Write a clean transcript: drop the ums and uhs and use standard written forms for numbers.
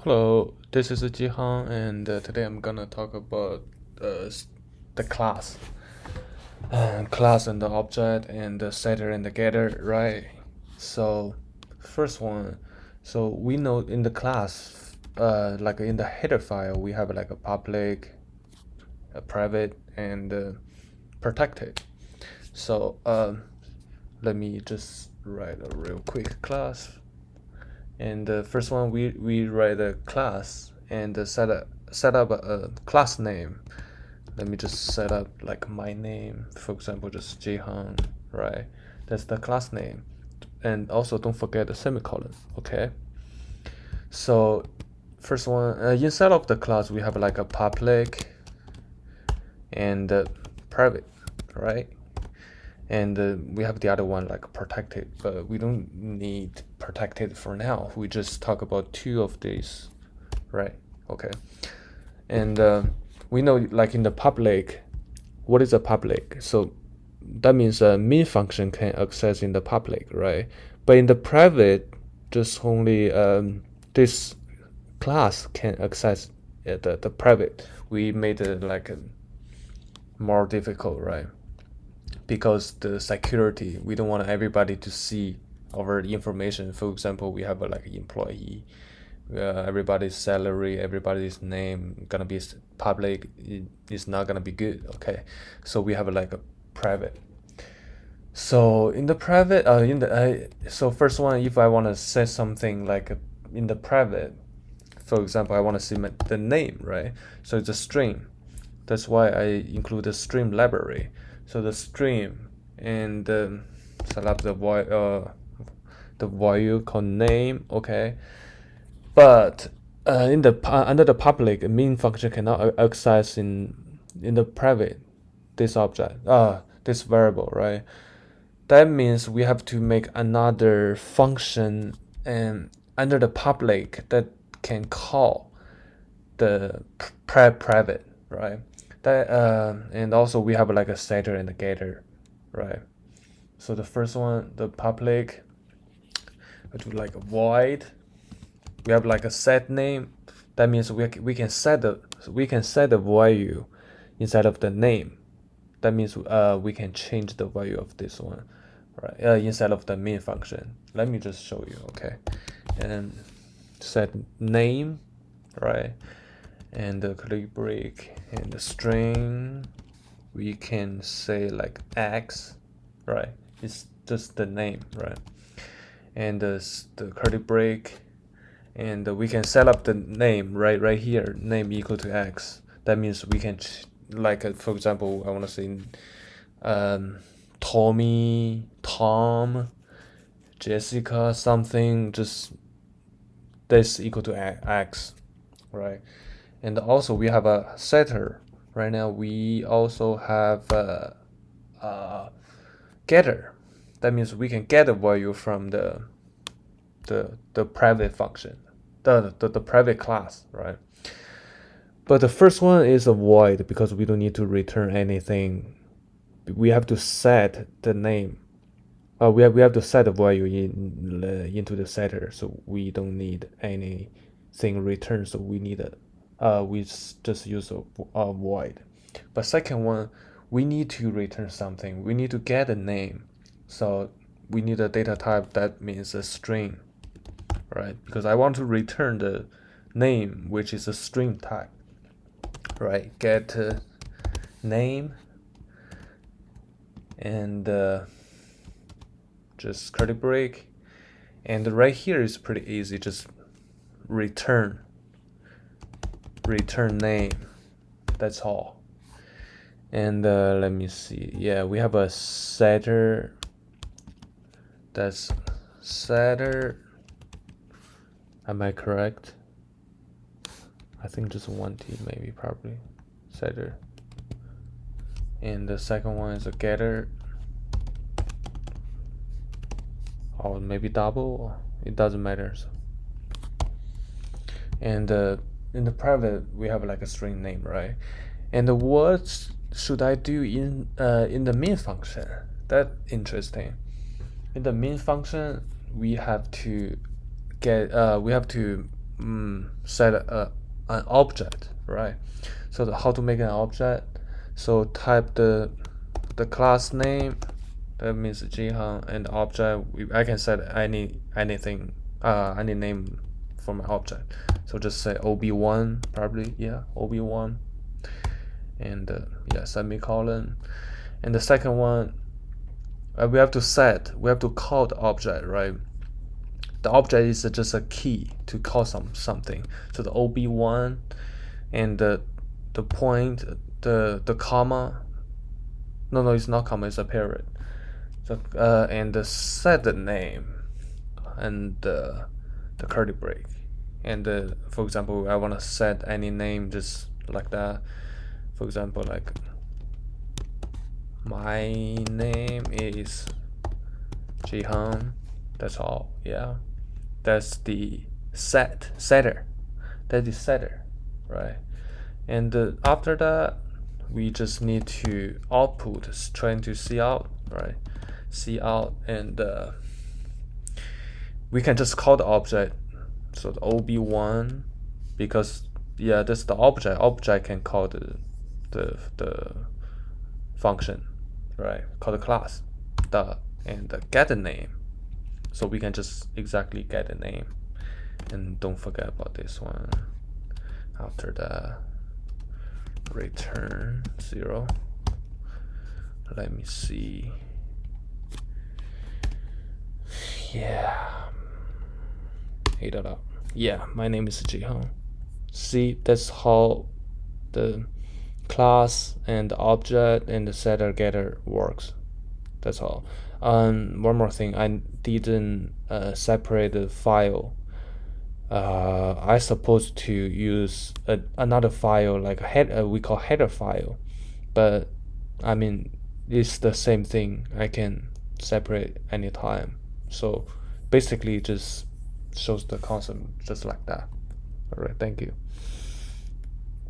Hello, this is Jihan, and today I'm gonna talk about the class and the object and the setter and the getter, right? So, first one, so we know in the class, like in the header file, we have like a public, a private, and protected. So, let me just write a real quick class. And the first one, we write a class and set up a class name. Let me just set up like my name, for example, just Jihan, right? That's the class name. And also don't forget the semicolon, okay? So first one, inside of the class, we have like a public and private, right? And we have the other one like protected, but we don't need protected for now. We just talk about two of these, right? Okay. And we know like in the public, what is a public? So that means a main function can access in the public, right? But in the private, just only this class can access the private. We made it like more difficult, right? Because the security, we don't want everybody to see our information. For example, we have a like employee, everybody's salary, everybody's name gonna be public. It's not gonna be good. Okay, so we have like a private. So in the private, so first one, if I want to set something like in the private, for example, I want to see the name, right? So it's a string. That's why I include the stream library. So the stream and set up the value called name, okay. But in the under the public, main function cannot access in the private this object, this variable, right? That means we have to make another function and under the public that can call the private, right? That and also we have like a setter and a getter, right? So the first one, the public, I do like a void. We have like a set name. That means we can set the value inside of the name. That means we can change the value of this one, right? Inside of the main function. Let me just show you, okay? And set name, right? And the curly break and the string, we can say like x, right? It's just the name, right? And the curly break, and we can set up the name right here, name equal to x. That means we can like for example, I want to say Tommy, Tom, Jessica, something, just this equal to x, right? And also we have a setter. Right now we also have a getter. That means we can get a value from the private function, the private class, right? But the first one is a void because we don't need to return anything. We have to set the name. We have to set the value into the setter, so we don't need anything returned. So we just use a void. But second one, we need to return something. We need to get a name. So we need a data type that means a string, right? Because I want to return the name, which is a string type, right? Get name and just curly break. And right here is pretty easy. Just return name. That's all. And let me see. Yeah, we have a setter. That's setter. Am I correct? I think just one T, maybe, probably. Setter. And the second one is a getter. Or maybe double. It doesn't matter. So. And in the private, we have like a string name, right? And what should I do in the main function? That's interesting. In the main function, we have to set an object, right? So how to make an object? So type the class name, that means Jihan, and object. I can set anything, any name for my object. So just say ob1, probably, yeah, ob1, and yeah, semicolon. And the second one, we have to call the object, right? The object is just a key to call something. So the ob1 and the point, the comma. No, it's not comma. It's a period. So and the set name and the curly break. And for example, I want to set any name just like that. For example, like my name is Jihan. That's all. Yeah, that's the setter. That is setter, right? And after that, we just need to output trying to see out, right? See out, and we can just call the object. So the ob1, because yeah, this is the object. Object can call the function, right? Call the class, and get the name. So we can just exactly get the name, and don't forget about this one. After that, return 0. Let me see. Yeah, hit it up. Yeah, my name is Jihan. See, that's how the class and the object and the setter getter works. That's all. One more thing, I didn't separate the file. I supposed to use another file like we call header file, but I mean it's the same thing. I can separate anytime. So basically, just shows the concept just like that. All right, thank you.